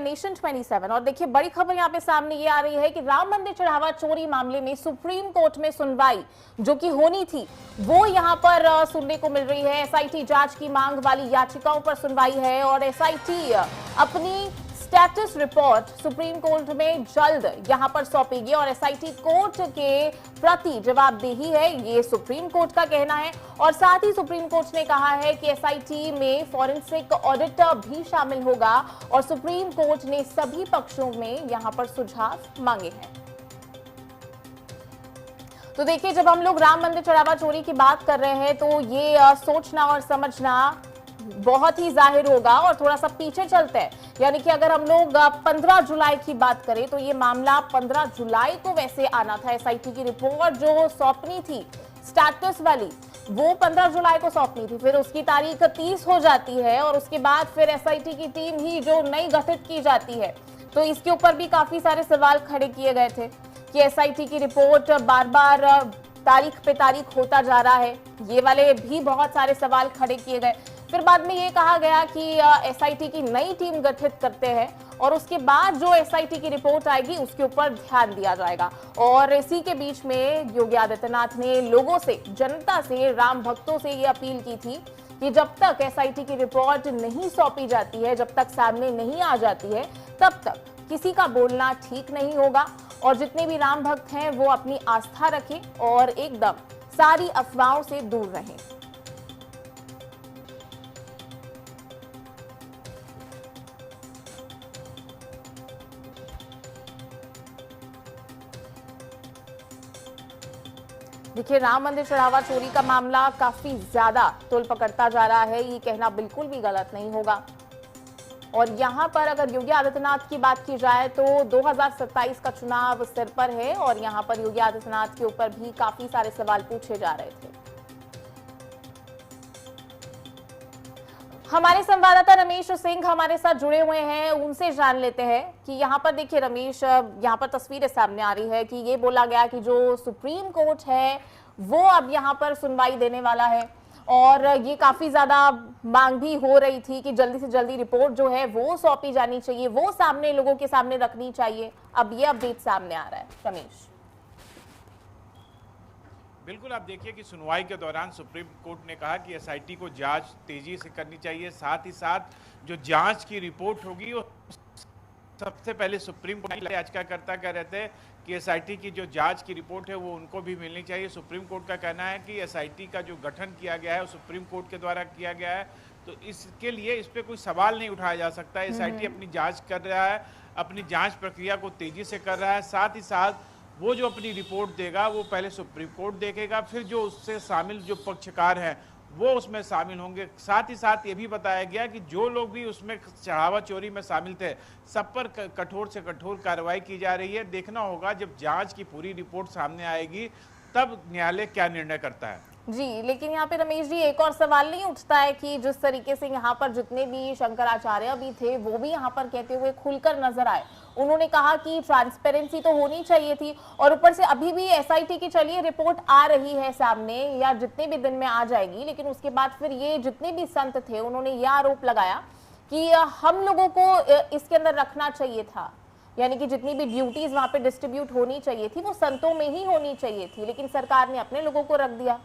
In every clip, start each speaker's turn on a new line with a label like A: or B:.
A: Nation 27 और देखिए बड़ी खबर यहां पे सामने ये आ रही है कि राम मंदिर चढ़ावा चोरी मामले में सुप्रीम कोर्ट में सुनवाई जो कि होनी थी वो यहां पर सुनने को मिल रही है। एसआईटी जांच की मांग वाली याचिकाओं पर सुनवाई है और एसआईटी अपनी स्टेटस रिपोर्ट सुप्रीम कोर्ट में जल्द यहां पर सौंपेगी और एसआईटी कोर्ट के प्रति जवाबदेही है, ये सुप्रीम कोर्ट का कहना है। और साथ ही सुप्रीम कोर्ट ने कहा है कि एसआईटी में फॉरेंसिक ऑडिट भी शामिल होगा और सुप्रीम कोर्ट ने सभी पक्षों में यहां पर सुझाव मांगे हैं। तो देखिए, जब हम लोग राम मंदिर चढ़ावा चोरी की बात कर रहे हैं तो ये सोचना और समझना बहुत ही जाहिर होगा और थोड़ा सा पीछे चलते हैं। यानी कि अगर हम लोग 15 जुलाई की बात करें तो ये मामला 15 जुलाई को वैसे आना था। एसआईटी की रिपोर्ट जो सौंपनी थी स्टेटस वाली वो 15 जुलाई को सौंपनी थी, फिर उसकी तारीख 30 हो जाती है और उसके बाद फिर एसआईटी की टीम ही जो नई गठित की जाती है। तो इसके ऊपर भी काफी सारे सवाल खड़े किए गए थे कि एसआईटी की रिपोर्ट बार बार तारीख पे तारीख होता जा रहा है, ये वाले भी बहुत सारे सवाल खड़े किए गए। फिर बाद में ये कहा गया कि एसआईटी की नई टीम गठित करते हैं और उसके बाद जो एसआईटी की रिपोर्ट आएगी उसके ऊपर ध्यान दिया जाएगा। और इसी के बीच में योगी आदित्यनाथ ने लोगों से, जनता से, राम भक्तों से ये अपील की थी कि जब तक एसआईटी की रिपोर्ट नहीं सौंपी जाती है, जब तक सामने नहीं आ जाती है, तब तक किसी का बोलना ठीक नहीं होगा और जितने भी राम भक्त हैं वो अपनी आस्था रखें और एकदम सारी अफवाहों से दूर रहें। देखिए, राम मंदिर चढ़ावा चोरी का मामला काफी ज्यादा तूल पकड़ता जा रहा है, ये कहना बिल्कुल भी गलत नहीं होगा। और यहां पर अगर योगी आदित्यनाथ की बात की जाए तो 2027 का चुनाव सिर पर है और यहां पर योगी आदित्यनाथ के ऊपर भी काफी सारे सवाल पूछे जा रहे थे। हमारे संवाददाता रमेश सिंह हमारे साथ जुड़े हुए हैं, उनसे जान लेते हैं कि यहाँ पर देखिए रमेश, यहाँ पर तस्वीरें सामने आ रही है कि ये बोला गया कि जो सुप्रीम कोर्ट है वो अब यहाँ पर सुनवाई देने वाला है और ये काफी ज्यादा मांग भी हो रही थी कि जल्दी से जल्दी रिपोर्ट जो है वो सौंपी जानी चाहिए, वो सामने लोगों के सामने रखनी चाहिए। अब ये अपडेट सामने आ रहा है रमेश।
B: बिल्कुल, आप देखिए कि सुनवाई के दौरान सुप्रीम कोर्ट ने कहा कि एसआईटी को जांच तेजी से करनी चाहिए, साथ ही साथ जो जांच की रिपोर्ट होगी वो सबसे पहले सुप्रीम कोर्ट याचिकाकर्ता कह रहे थे कि एसआईटी की जो जांच की रिपोर्ट है वो उनको भी मिलनी चाहिए। सुप्रीम कोर्ट का कहना है कि एसआईटी का जो गठन किया गया है वो सुप्रीम कोर्ट के द्वारा किया गया है, तो इसके लिए इस पर कोई सवाल नहीं उठाया जा सकता। एसआईटी अपनी जाँच कर रहा है, अपनी जाँच प्रक्रिया को तेजी से कर रहा है, साथ ही साथ वो जो अपनी रिपोर्ट देगा वो पहले सुप्रीम कोर्ट देखेगा, फिर जो उससे शामिल जो पक्षकार हैं वो उसमें शामिल होंगे। साथ ही साथ ये भी बताया गया कि जो लोग भी उसमें चढ़ावा चोरी में शामिल थे सब पर कठोर से कठोर कार्रवाई की जा रही है। देखना होगा जब जांच की पूरी रिपोर्ट सामने आएगी तब न्यायालय क्या निर्णय करता है।
A: जी, लेकिन यहाँ पे रमेश जी एक और सवाल नहीं उठता है कि जिस तरीके से यहाँ पर जितने भी शंकराचार्य भी थे वो भी यहाँ पर कहते हुए खुलकर नजर आए। उन्होंने कहा कि ट्रांसपेरेंसी तो होनी चाहिए थी और ऊपर से अभी भी एसआईटी की चलिए रिपोर्ट आ रही है सामने या जितने भी दिन में आ जाएगी, लेकिन उसके बाद फिर ये जितने भी संत थे उन्होंने यह आरोप लगाया कि हम लोगों को इसके अंदर रखना चाहिए था, यानी कि जितनी भी ड्यूटीज वहां पे डिस्ट्रीब्यूट होनी चाहिए थी वो संतों में ही होनी चाहिए थी, लेकिन सरकार ने अपने लोगों को रख दिया।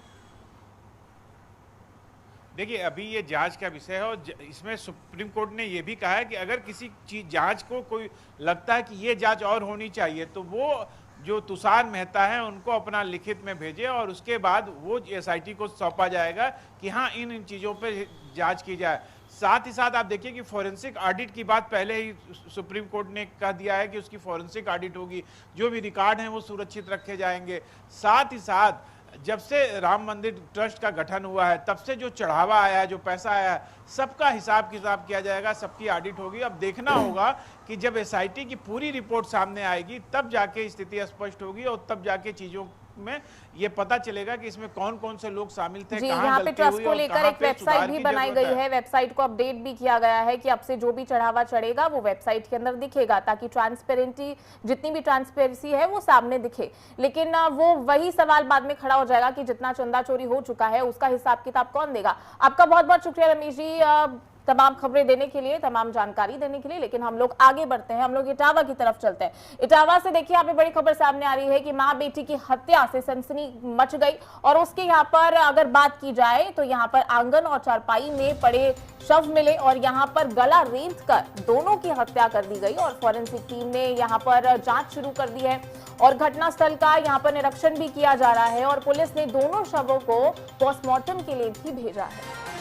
B: देखिए, अभी ये जांच का विषय है और इसमें सुप्रीम कोर्ट ने ये भी कहा है कि अगर किसी चीज जांच को कोई लगता है कि ये जांच और होनी चाहिए तो वो जो तुषार मेहता है उनको अपना लिखित में भेजे और उसके बाद वो एसआईटी को सौंपा जाएगा कि हाँ इन चीज़ों पर जांच की जाए। साथ ही साथ आप देखिए कि फॉरेंसिक ऑडिट की बात पहले ही सुप्रीम कोर्ट ने कह दिया है कि उसकी फॉरेंसिक ऑडिट होगी, जो भी रिकॉर्ड हैं वो सुरक्षित रखे जाएंगे। साथ ही साथ जब से राम मंदिर ट्रस्ट का गठन हुआ है तब से जो चढ़ावा आया है, जो पैसा आया है, सबका हिसाब किताब किया जाएगा, सबकी ऑडिट होगी। अब देखना होगा कि जब एसआईटी की पूरी रिपोर्ट सामने आएगी तब जाके स्थिति स्पष्ट होगी और तब जाके चीजों में ये पता चलेगा कि इसमें कौन कौन से लोग शामिल थे,
A: यहाँ पे ट्रस्ट को लेकर एक वेबसाइट भी बनाई गई है, वेबसाइट को अपडेट भी किया गया है कि अब से जो भी चढ़ावा चढ़ेगा वो वेबसाइट के अंदर दिखेगा ताकि ट्रांसपेरेंसी, जितनी भी ट्रांसपेरेंसी है वो सामने दिखे। लेकिन वो वही सवाल बाद में खड़ा हो जाएगा कि जितना चंदा चोरी हो चुका है उसका हिसाब किताब कौन देगा। आपका बहुत बहुत शुक्रिया रमेश जी, तमाम खबरें देने के लिए, तमाम जानकारी देने के लिए। लेकिन हम लोग आगे बढ़ते हैं, हम लोग इटावा की तरफ चलते हैं। इटावा से देखिए यहाँ पे बड़ी खबर सामने आ रही है कि मां बेटी की हत्या से सनसनी मच गई और उसके यहाँ पर अगर बात की जाए तो यहाँ पर आंगन और चारपाई में पड़े शव मिले और यहाँ पर गला रेंत कर दोनों की हत्या कर दी गई और फॉरेंसिक टीम ने यहाँ पर जांच शुरू कर दी है और घटनास्थल का यहाँ पर निरीक्षण भी किया जा रहा है और पुलिस ने दोनों शवों को पोस्टमार्टम के लिए भी भेजा है।